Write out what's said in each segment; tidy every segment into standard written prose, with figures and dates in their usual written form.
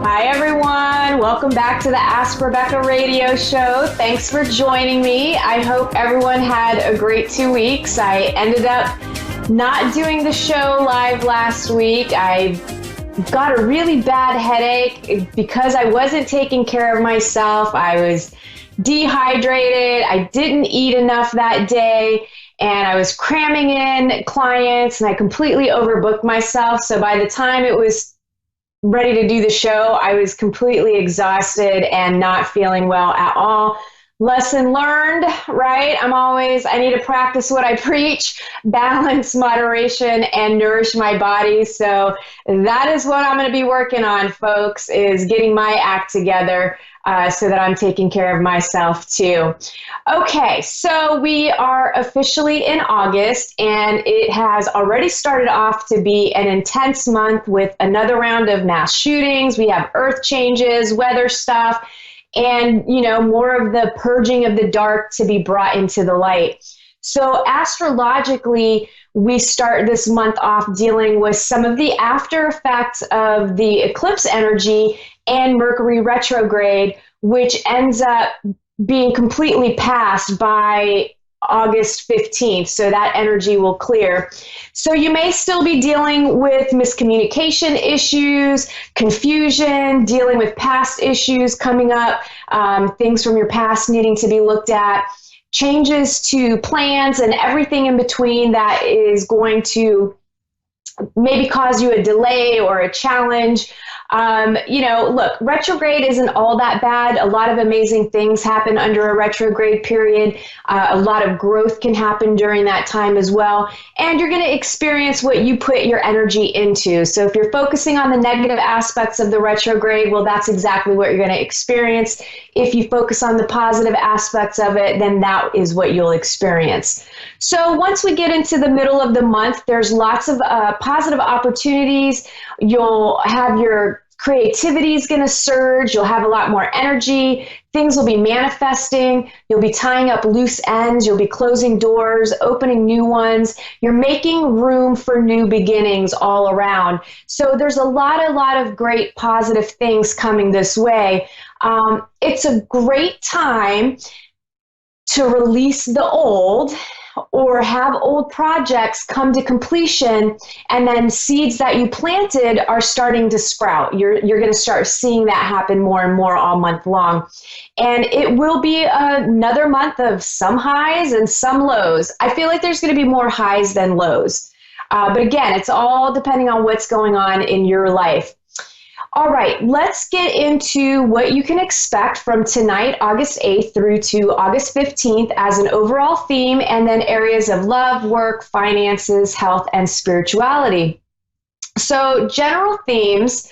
Hi, everyone. Welcome back to the Ask Rebecca radio show. Thanks for joining me. I hope everyone had a great 2 weeks. I ended up not doing the show live last week. I got a really bad headache because I wasn't taking care of myself. I was dehydrated. I didn't eat enough that day. And I was cramming in clients and I completely overbooked myself. So by the time it was ready to do the show, I was completely exhausted and not feeling well at all. Lesson learned, right? I need to practice what I preach, balance, moderation, and nourish my body. So that is what I'm going to be working on, folks, is getting my act together so that I'm taking care of myself too. Okay, so we are officially in August, and it has already started off to be an intense month with another round of mass shootings. We have earth changes, weather stuff, and, more of the purging of the dark to be brought into the light. So astrologically, we start this month off dealing with some of the after effects of the eclipse energy and Mercury retrograde, which ends up being completely passed by August 15th. So that energy will clear. So you may still be dealing with miscommunication issues, confusion, dealing with past issues coming up, things from your past needing to be looked at, changes to plans and everything in between that is going to maybe cause you a delay or a challenge. Look, retrograde isn't all that bad. A lot of amazing things happen under a retrograde period. A lot of growth can happen during that time as well. And you're going to experience what you put your energy into. So if you're focusing on the negative aspects of the retrograde, well, that's exactly what you're going to experience. If you focus on the positive aspects of it, then that is what you'll experience. So once we get into the middle of the month, there's lots of positive opportunities. You'll have your creativity is going to surge. You'll have a lot more energy. Things will be manifesting. You'll be tying up loose ends. You'll be closing doors, opening new ones. You're making room for new beginnings all around. So there's a lot of great positive things coming this way. It's a great time to release the old or have old projects come to completion, and then seeds that you planted are starting to sprout. You're going to start seeing that happen more and more all month long. And it will be another month of some highs and some lows. I feel like there's going to be more highs than lows. But again, it's all depending on what's going on in your life. All right, let's get into what you can expect from tonight, August 8th through to August 15th as an overall theme, and then areas of love, work, finances, health, and spirituality. So general themes,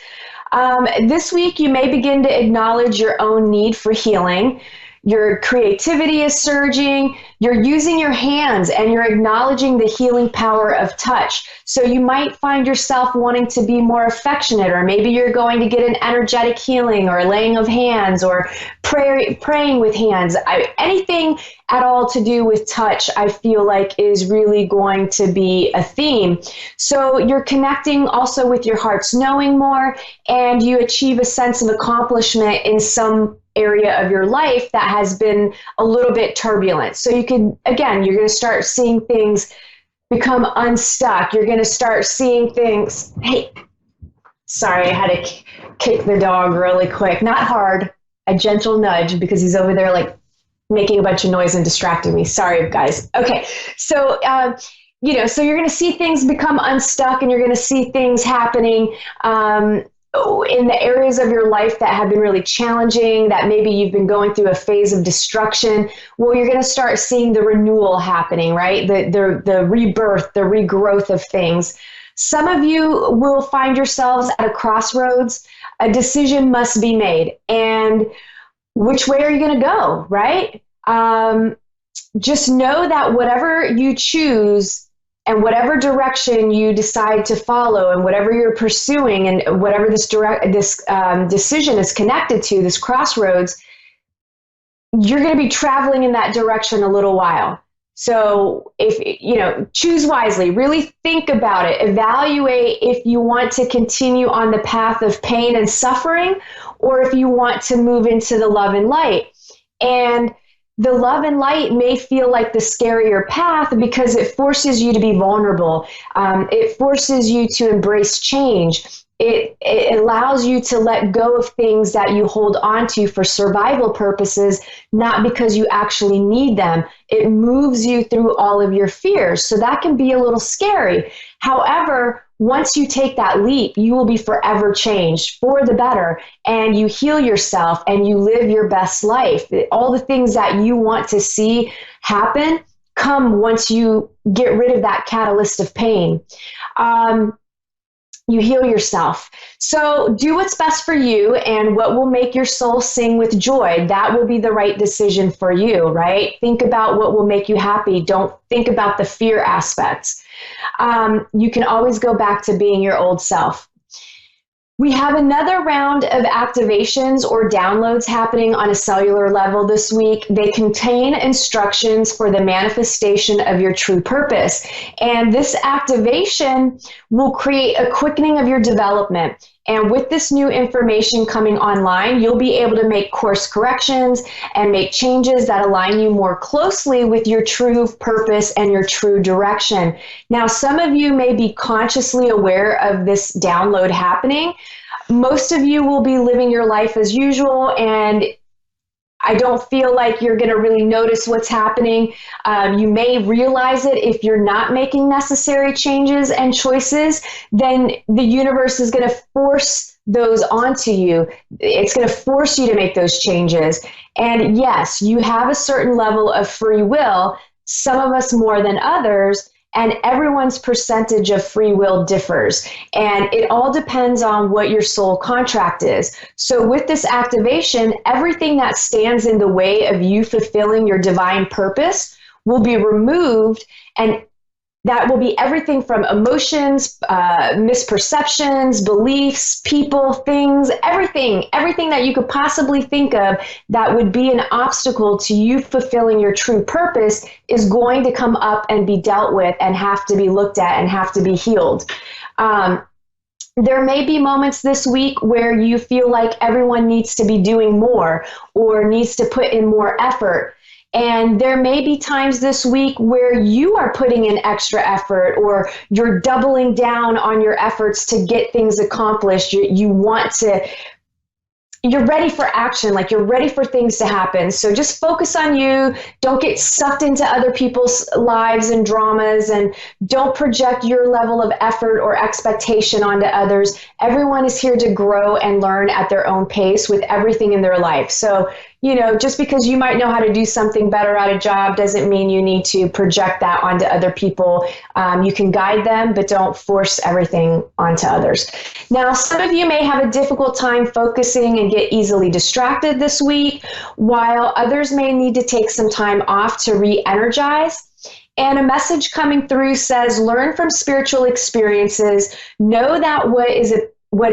this week you may begin to acknowledge your own need for healing. Your creativity is surging. You're using your hands and you're acknowledging the healing power of touch. So you might find yourself wanting to be more affectionate, or maybe you're going to get an energetic healing or laying of hands or praying with hands. Anything at all to do with touch, I feel like is really going to be a theme. So you're connecting also with your heart's knowing more, and you achieve a sense of accomplishment in some area of your life that has been a little bit turbulent. So you're going to start seeing things become unstuck. You're going to start seeing things. Hey, sorry, I had to kick the dog really quick. Not hard, a gentle nudge, because he's over there like making a bunch of noise and distracting me. Sorry, guys. Okay. So, so you're going to see things become unstuck, and you're going to see things happening, in the areas of your life that have been really challenging, that maybe you've been going through a phase of destruction. Well, you're going to start seeing the renewal happening, right? The rebirth, the regrowth of things. Some of you will find yourselves at a crossroads. A decision must be made. And which way are you going to go, right? Just know that whatever you choose and whatever direction you decide to follow, and whatever you're pursuing, and whatever this decision is connected to, this crossroads, you're going to be traveling in that direction a little while. So if, choose wisely, really think about it, evaluate if you want to continue on the path of pain and suffering, or if you want to move into the love and light. And the love and light may feel like the scarier path because it forces you to be vulnerable. It forces you to embrace change. It allows you to let go of things that you hold on to for survival purposes, not because you actually need them. It moves you through all of your fears. So that can be a little scary. However, once you take that leap, you will be forever changed for the better, and you heal yourself and you live your best life. All the things that you want to see happen come once you get rid of that catalyst of pain. You heal yourself. So do what's best for you, and what will make your soul sing with joy. That will be the right decision for you, right? Think about what will make you happy. Don't think about the fear aspects. You can always go back to being your old self. We have another round of activations or downloads happening on a cellular level this week. They contain instructions for the manifestation of your true purpose. And this activation will create a quickening of your development. And with this new information coming online, you'll be able to make course corrections and make changes that align you more closely with your true purpose and your true direction. Now, some of you may be consciously aware of this download happening. Most of you will be living your life as usual, and I don't feel like you're going to really notice what's happening. You may realize it if you're not making necessary changes and choices. Then the universe is going to force those onto you. It's going to force you to make those changes. And yes, you have a certain level of free will, some of us more than others, and everyone's percentage of free will differs. And it all depends on what your soul contract is. So with this activation, everything that stands in the way of you fulfilling your divine purpose will be removed, and that will be everything from emotions, misperceptions, beliefs, people, things, everything that you could possibly think of that would be an obstacle to you fulfilling your true purpose is going to come up and be dealt with and have to be looked at and have to be healed. There may be moments this week where you feel like everyone needs to be doing more or needs to put in more effort. And there may be times this week where you are putting in extra effort, or you're doubling down on your efforts to get things accomplished. You're ready for action, like you're ready for things to happen. So just focus on you. Don't get sucked into other people's lives and dramas, and don't project your level of effort or expectation onto others. Everyone is here to grow and learn at their own pace with everything in their life. So, just because you might know how to do something better at a job doesn't mean you need to project that onto other people. You can guide them, but don't force everything onto others. Now, some of you may have a difficult time focusing and get easily distracted this week, while others may need to take some time off to re-energize. And a message coming through says, learn from spiritual experiences. Know that what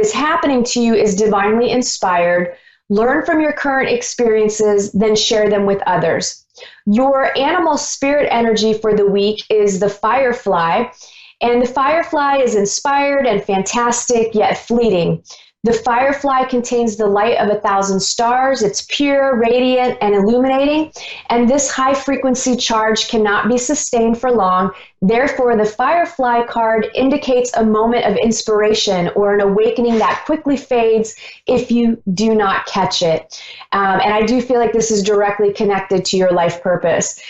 is happening to you is divinely inspired. Learn from your current experiences, then share them with others. Your animal spirit energy for the week is the firefly, and the firefly is inspired and fantastic, yet fleeting. The firefly contains the light of 1,000 stars. It's pure, radiant, and illuminating, and this high-frequency charge cannot be sustained for long. Therefore, the firefly card indicates a moment of inspiration or an awakening that quickly fades if you do not catch it. And I do feel like this is directly connected to your life purpose.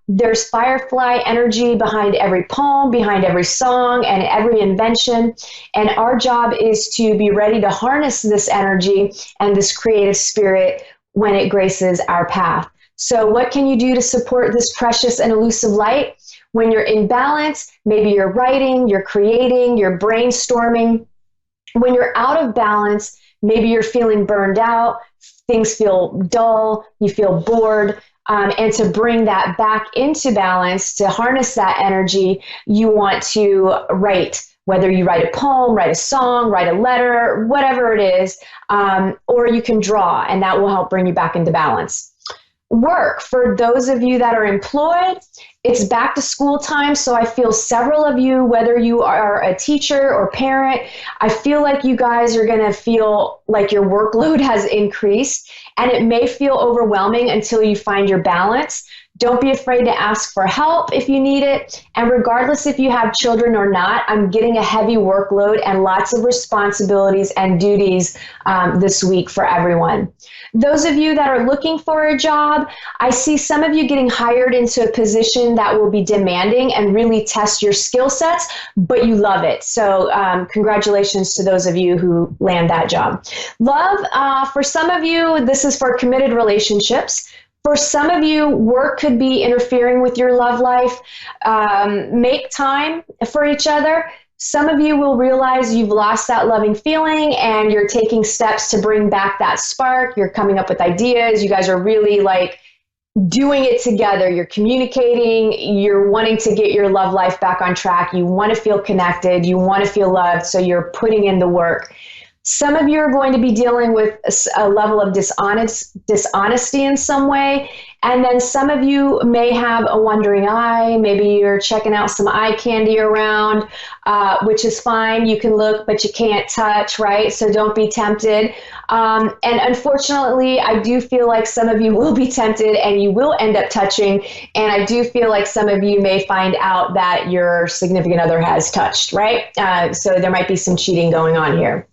There's firefly energy behind every poem, behind every song, and every invention. And our job is to be ready to harness this energy and this creative spirit when it graces our path. So what can you do to support this precious and elusive light? When you're in balance, maybe you're writing, you're creating, you're brainstorming. When you're out of balance, maybe you're feeling burned out, things feel dull, you feel bored. And to bring that back into balance, to harness that energy, you want to write. Whether you write a poem, write a song, write a letter, whatever it is, or you can draw, and that will help bring you back into balance. Work, for those of you that are employed, it's back to school time. So I feel several of you, whether you are a teacher or parent, I feel like you guys are going to feel like your workload has increased, and it may feel overwhelming until you find your balance. Don't be afraid to ask for help if you need it. And regardless if you have children or not, I'm getting a heavy workload and lots of responsibilities and duties this week for everyone. Those of you that are looking for a job, I see some of you getting hired into a position that will be demanding and really test your skill sets, but you love it. So congratulations to those of you who land that job. Love, for some of you, this is for committed relationships. For some of you, work could be interfering with your love life. Make time for each other. Some of you will realize you've lost that loving feeling and you're taking steps to bring back that spark. You're coming up with ideas. You guys are really like doing it together. You're communicating. You're wanting to get your love life back on track. You want to feel connected. You want to feel loved. So you're putting in the work. Some of you are going to be dealing with a level of dishonesty in some way. And then some of you may have a wandering eye. Maybe you're checking out some eye candy around, which is fine. You can look, but you can't touch, right? So don't be tempted. And unfortunately, I do feel like some of you will be tempted and you will end up touching. And I do feel like some of you may find out that your significant other has touched, right? So there might be some cheating going on here.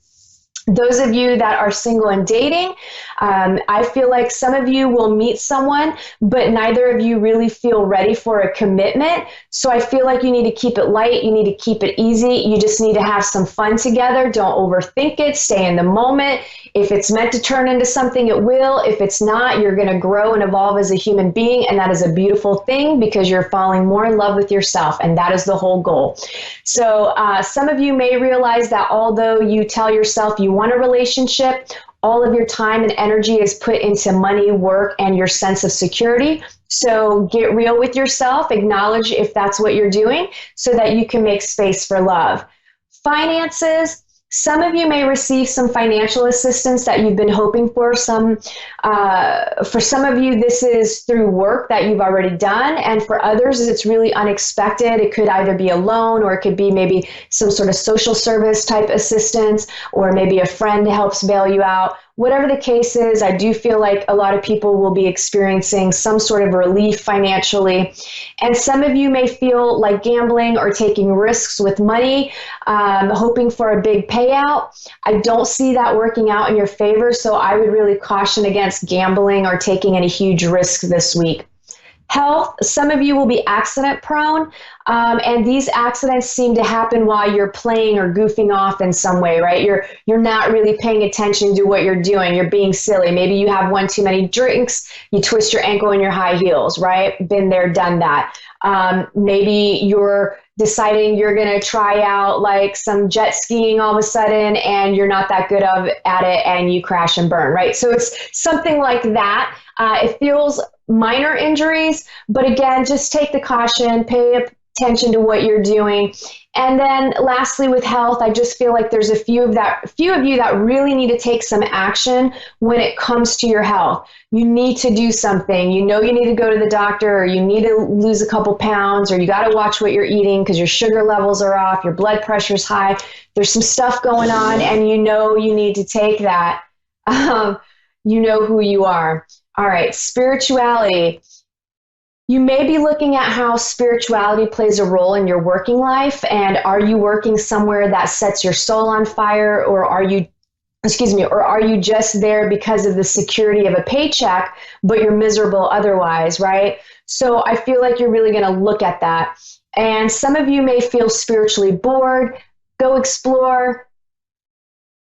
Those of you that are single and dating, I feel like some of you will meet someone, but neither of you really feel ready for a commitment. So I feel like you need to keep it light. You need to keep it easy. You just need to have some fun together. Don't overthink it. Stay in the moment. If it's meant to turn into something, it will. If it's not, you're going to grow and evolve as a human being. And that is a beautiful thing because you're falling more in love with yourself. And that is the whole goal. So some of you may realize that although you tell yourself you want a relationship, all of your time and energy is put into money, work, and your sense of security. So get real with yourself, acknowledge if that's what you're doing so that you can make space for love. Finances. Some of you may receive some financial assistance that you've been hoping for. For some of you, this is through work that you've already done. And for others, it's really unexpected. It could either be a loan or it could be maybe some sort of social service type assistance, or maybe a friend helps bail you out. Whatever the case is, I do feel like a lot of people will be experiencing some sort of relief financially. And some of you may feel like gambling or taking risks with money, hoping for a big payout. I don't see that working out in your favor, so I would really caution against gambling or taking any huge risk this week. Health, some of you will be accident prone, and these accidents seem to happen while you're playing or goofing off in some way, right? You're not really paying attention to what you're doing. You're being silly. Maybe you have one too many drinks, you twist your ankle in your high heels, right? Been there, done that. Maybe you're deciding you're going to try out like some jet skiing all of a sudden and you're not that good at it and you crash and burn, right? So it's something like that. It feels minor injuries, but again, just take the caution, pay attention to what you're doing. And then lastly, with health, I just feel like there's a few of you that really need to take some action when it comes to your health. You need to do something. You know you need to go to the doctor, or you need to lose a couple pounds, or you got to watch what you're eating because your sugar levels are off, your blood pressure's high. There's some stuff going on, and you know you need to take that. You know who you are. All right, spirituality. You may be looking at how spirituality plays a role in your working life, and are you working somewhere that sets your soul on fire, or are you just there because of the security of a paycheck, but you're miserable otherwise, right? So I feel like you're really going to look at that. And some of you may feel spiritually bored. Go explore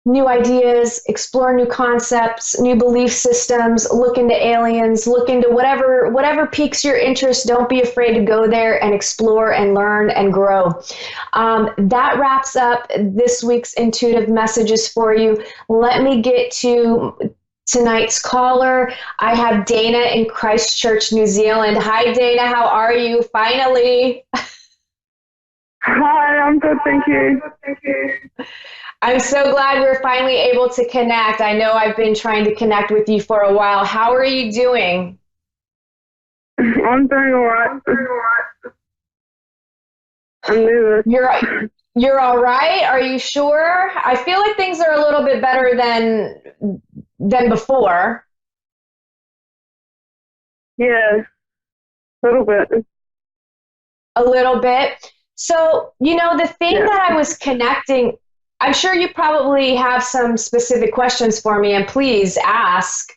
new ideas, explore new concepts, new belief systems, look into aliens, look into whatever piques your interest. Don't be afraid to go there and explore and learn and grow. That wraps up this week's intuitive messages for you. Let me get to tonight's caller. I have Dana in Christchurch, New Zealand. Hi, Dana. How are you? Finally. Hi, I'm good. Thank you. I'm so glad we're finally able to connect. I know I've been trying to connect with you for a while. How are you doing? I'm doing all right. I'm nervous. You're all right? Are you sure? I feel like things are a little bit better than before. Yeah, a little bit. A little bit. So, the thing Yeah. that I was connecting, I'm sure you probably have some specific questions for me, and please ask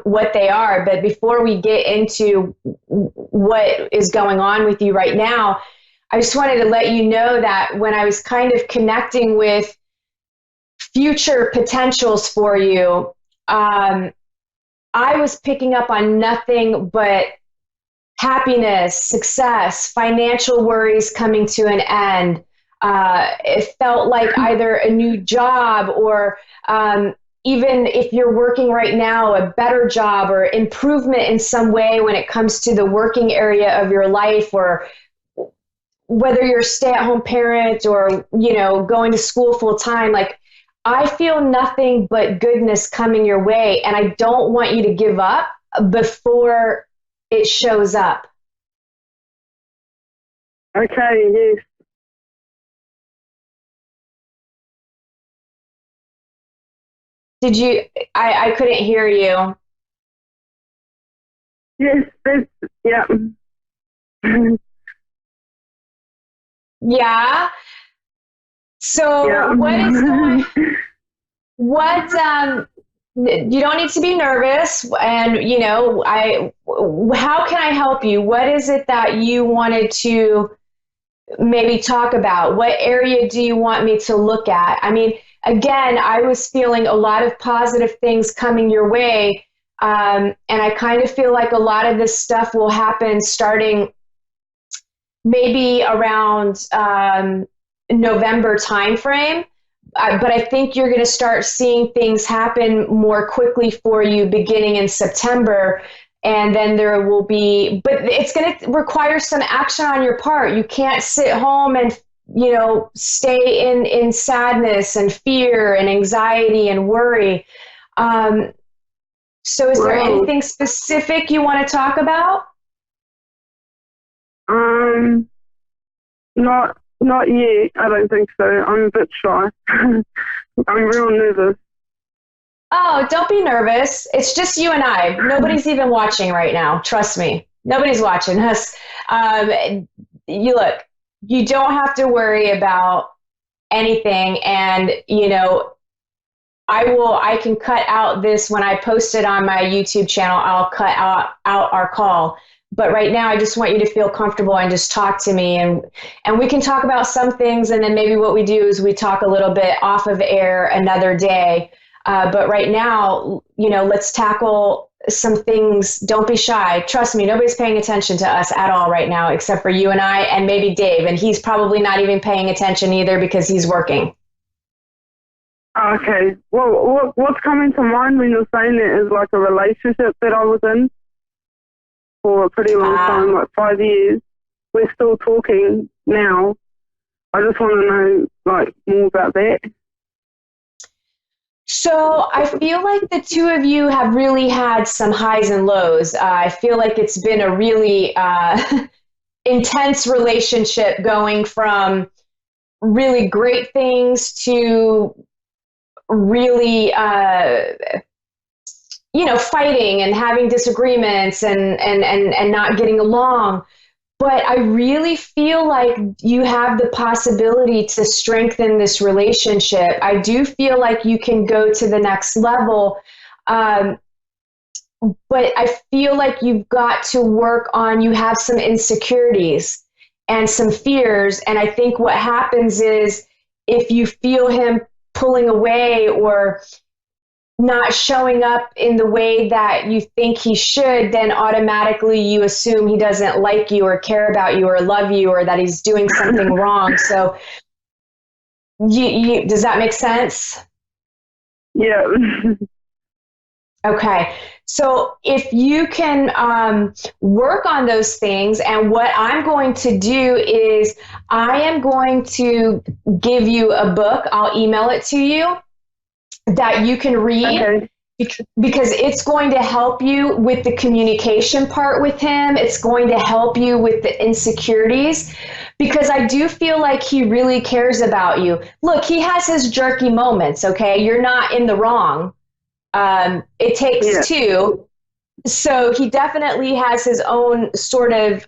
what they are. But before we get into what is going on with you right now, I just wanted to let you know that when I was kind of connecting with future potentials for you, I was picking up on nothing but happiness, success, financial worries coming to an end. It felt like either a new job or even if you're working right now, a better job or improvement in some way when it comes to the working area of your life, or whether you're a stay-at-home parent or, going to school full time. Like, I feel nothing but goodness coming your way, and I don't want you to give up before it shows up. Okay, yes. Did you? I couldn't hear you. Yes, yeah. Yeah. So Yeah. what is going? What? You don't need to be nervous, and I. How can I help you? What is it that you wanted to maybe talk about? What area do you want me to look at? I mean, again, I was feeling a lot of positive things coming your way. And I kind of feel like a lot of this stuff will happen starting maybe around November timeframe. But I think you're going to start seeing things happen more quickly for you beginning in September. And then there will be, but it's going to require some action on your part. You can't sit home and, stay in sadness and fear and anxiety and worry. So is there Wow. anything specific you want to talk about? Not yet. I don't think so. I'm a bit shy. I'm real nervous. Oh, don't be nervous. It's just you and I. Nobody's even watching right now. Trust me. Nobody's watching us. You look, you don't have to worry about anything. And, I can cut out this when I post it on my YouTube channel. I'll cut out our call. But right now, I just want you to feel comfortable and just talk to me. And we can talk about some things. And then maybe what we do is we talk a little bit off of air another day. But right now, let's tackle some things. Don't be shy. Trust me, nobody's paying attention to us at all right now, except for you and I and maybe Dave. And he's probably not even paying attention either because he's working. Okay. Well, what's coming to mind when you're saying it is like a relationship that I was in for a pretty long time, like 5 years. We're still talking now. I just want to know like more about that. So I feel like the two of you have really had some highs and lows. I feel like it's been a really intense relationship, going from really great things to really, fighting and having disagreements and not getting along. But I really feel like you have the possibility to strengthen this relationship. I do feel like you can go to the next level. But I feel like you've got to work on, you have some insecurities and some fears. And I think what happens is if you feel him pulling away or not showing up in the way that you think he should, then automatically you assume he doesn't like you or care about you or love you or that he's doing something wrong. So does that make sense? Yeah. Okay. So if you can work on those things, and what I'm going to do is I am going to give you a book. I'll email it to you that you can read. Okay. because it's going to help you with the communication part with him. It's going to help you with the insecurities because I do feel like he really cares about you. Look, he has his jerky moments, okay? You're not in the wrong. It takes two. So he definitely has his own sort of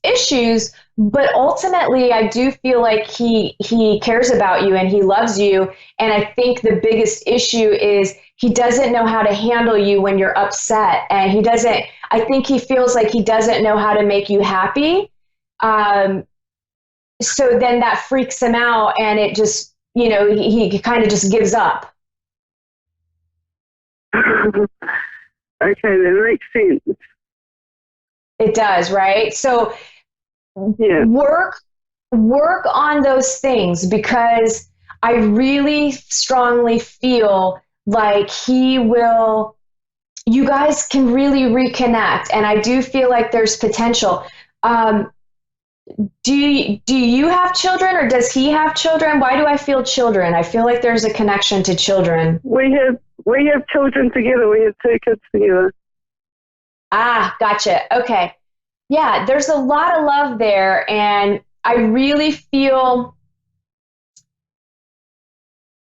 issues, but ultimately I do feel like he cares about you and he loves you. And I think the biggest issue is he doesn't know how to handle you when you're upset, and I think he feels like he doesn't know how to make you happy. So then that freaks him out, and it just, he kind of just gives up. Okay, that makes sense. It does, right? So work on those things, because I really strongly feel like you guys can really reconnect, and I do feel like there's potential. Do you have children, or does he have children? Why do I feel children? I feel like there's a connection to children. We have children together. We have 2 kids together. Ah, gotcha. Okay. Yeah, there's a lot of love there, and I really feel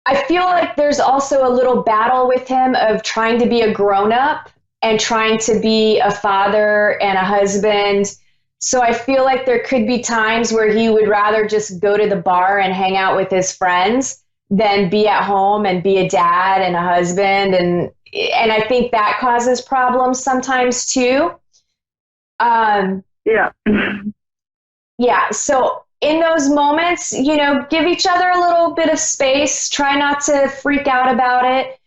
like there's also a little battle with him of trying to be a grown-up and trying to be a father and a husband. So I feel like there could be times where he would rather just go to the bar and hang out with his friends than be at home and be a dad and a husband. And I think that causes problems sometimes too. Yeah. Yeah. So in those moments, give each other a little bit of space. Try not to freak out about it.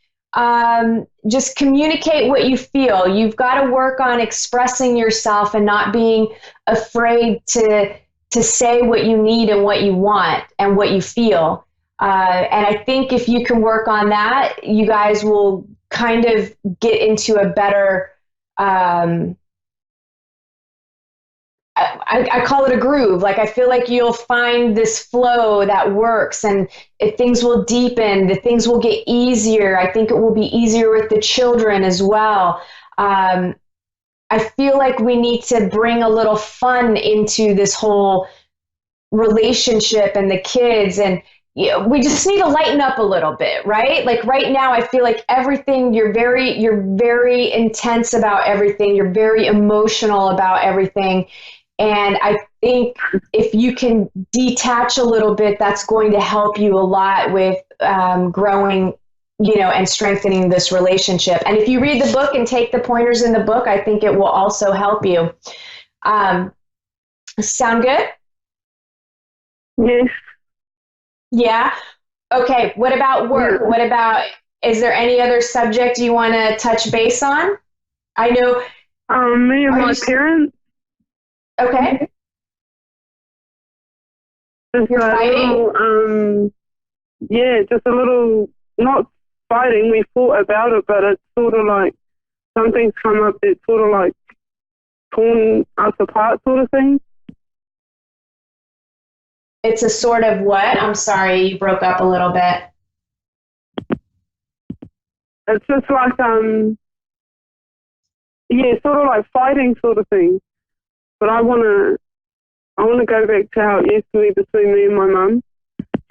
Just communicate what you feel. You've got to work on expressing yourself and not being afraid to say what you need and what you want and what you feel. And I think if you can work on that, you guys will kind of get into a better, I call it a groove. Like, I feel like you'll find this flow that works, and things will deepen, the things will get easier. I think it will be easier with the children as well. I feel like we need to bring a little fun into this whole relationship and the kids, and we just need to lighten up a little bit, right? Like right now, I feel like everything, you're very intense about everything. You're very emotional about everything. And I think if you can detach a little bit, that's going to help you a lot with growing, and strengthening this relationship. And if you read the book and take the pointers in the book, I think it will also help you. Sound good? Yes. Yeah. Okay. What about work? Is there any other subject you want to touch base on? I know. Me and my parents. Okay. You're fighting? Just a little, not fighting. We fought about it, but it's sort of like something's come up that's sort of like torn us apart sort of thing. It's a sort of what? I'm sorry, you broke up a little bit. It's just like, sort of like fighting sort of thing. But I want to go back to how it used to be between me and my mum.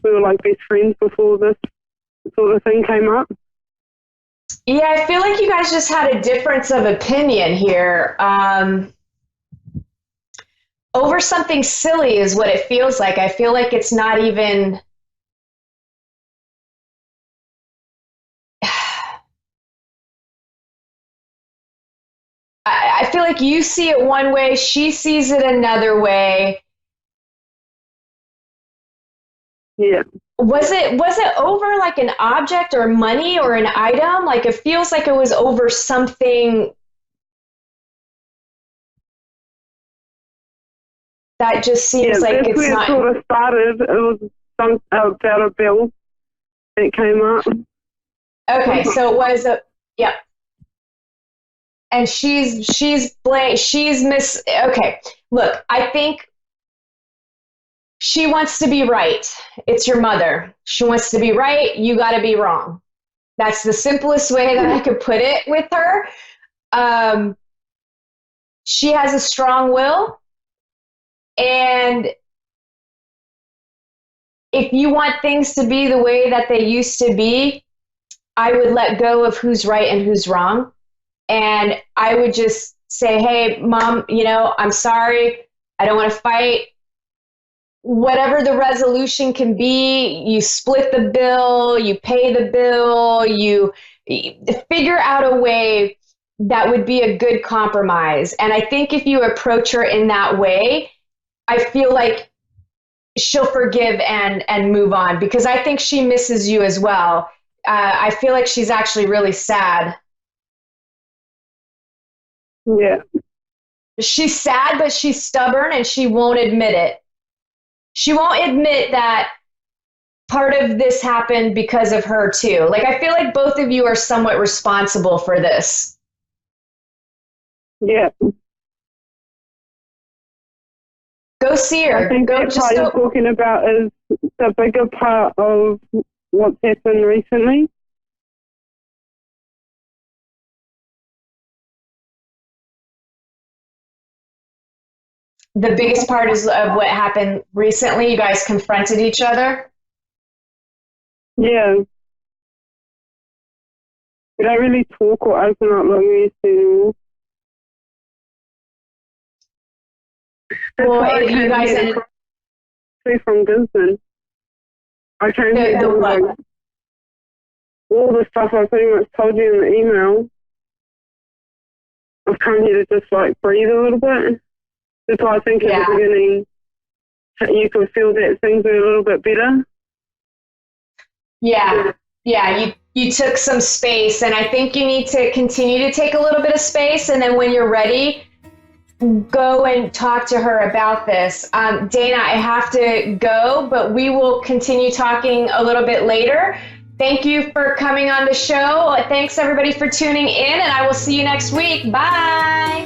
We were like best friends before this sort of thing came up. Yeah, I feel like you guys just had a difference of opinion here. Over something silly is what it feels like. I feel like it's not even... I feel like you see it one way, she sees it another way. Yeah. Was it over like an object or money or an item? Like, it feels like it was over something that just seems like it's not... It sort of started. It was about a bill that came up. Okay, so it was yeah. And okay, look, I think she wants to be right. It's your mother. She wants to be right. You got to be wrong. That's the simplest way that I could put it with her. She has a strong will, and if you want things to be the way that they used to be, I would let go of who's right and who's wrong. And I would just say, hey, Mom, I'm sorry. I don't want to fight. Whatever the resolution can be, you split the bill, you pay the bill, you figure out a way that would be a good compromise. And I think if you approach her in that way, I feel like she'll forgive and move on, because I think she misses you as well. I feel like she's actually really sad. Yeah. She's sad, but she's stubborn and she won't admit it. She won't admit that part of this happened because of her too. Like, I feel like both of you are somewhat responsible for this. Yeah. Go see her. I think that's what you're talking about is the bigger part of what's happened recently. The biggest part is of what happened recently. You guys confronted each other. Yeah. We don't really talk or open up like we used to anymore. Well, you guys ended from Gisborne. I came here to like all the stuff I pretty much told you in the email. I've come here to just like breathe a little bit. That's why I think at the beginning you could feel that things were a little bit better. Yeah. You took some space, and I think you need to continue to take a little bit of space, and then when you're ready, go and talk to her about this. Dana, I have to go, but we will continue talking a little bit later. Thank you for coming on the show. Thanks everybody for tuning in, and I will see you next week. Bye.